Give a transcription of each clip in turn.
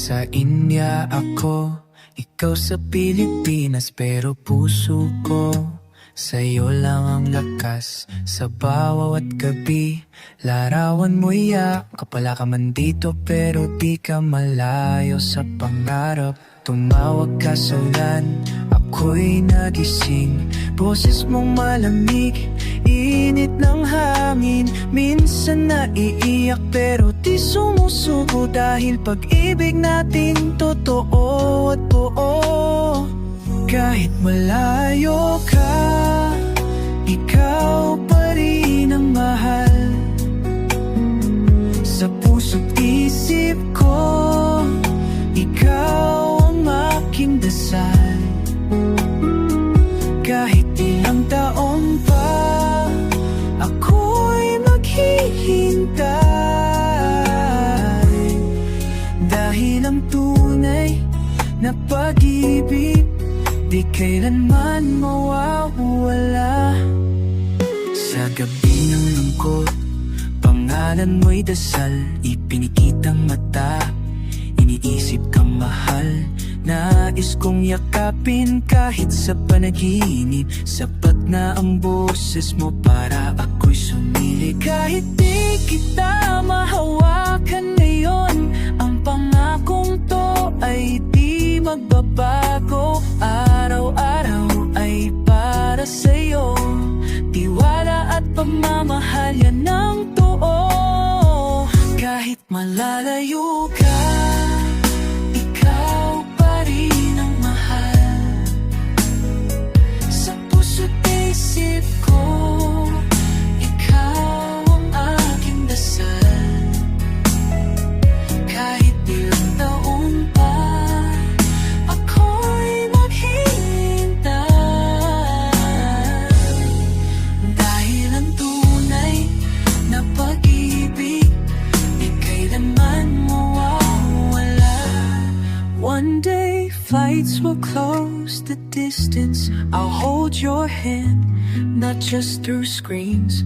Sa India ako, ikaw sa Pilipinas, pero puso ko sa'yo lang ang lakas. Sa bawat gabi, larawan mo ya. Kapala ka man dito pero di ka malayo sa pangarap. Tumawag ka sa ulan, ako'y nagising. Boses mong malamig, init ng hangin. Minsan naiiyak pero di sumusuko, dahil pag-ibig natin totoo at buo. Kahit malayo ka, ikaw pa rin ang mahal. Sa puso't isip ko, ikaw ang aking dasal. Kahit ilang taon pa, ako'y maghihintay. Dahil ang tunay na pag-ibig di kailanman mawawala. Sa gabi ng lungkot, pangalan mo'y dasal. Ipinikitang mata, iniisip kang mahal. Nais kong yakapin kahit sa panaginip. Sapat na ang boses mo para ako'y sumili. Kahit di kita mahawakan ngayon, ang pangakong to ay di magbabago. Araw-araw ay para sa'yo, tiwala at pagmamahal yan ng totoo. Kahit malalayo ka, ikaw pa rin ang mahal. Sa puso't isip ko, ikaw ang aking dasal. Kahit ilang taon pa, ako'y maghihintay. Dahil ang tunay na pag-ibig di kailanman mawawala. One day flights will close the distance. I'll hold your hand, not just through screens.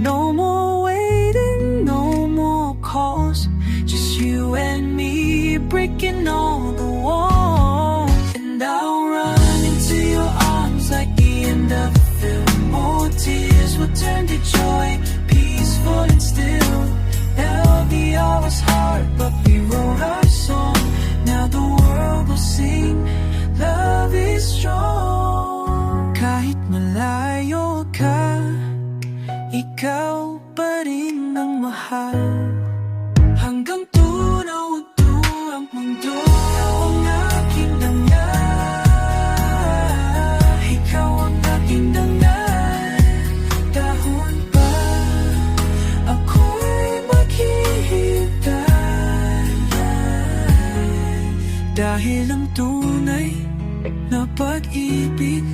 No more waiting, no more calls, just you and me breaking all the walls. And I'll run into your arms like the end of a film. More tears will turn to joy, peaceful and still. Now the hour's hard, but we wrote our song. Now the world will sing, love is strong. Kahit malayo ka, ikaw pa rin ang mahal. Hanggang tunaw ang mundo, ikaw ang aking dangal. Ikaw ang aking dangal. Dahon pa, ako'y maghihintay. Dahil ang tunay na pag-ibig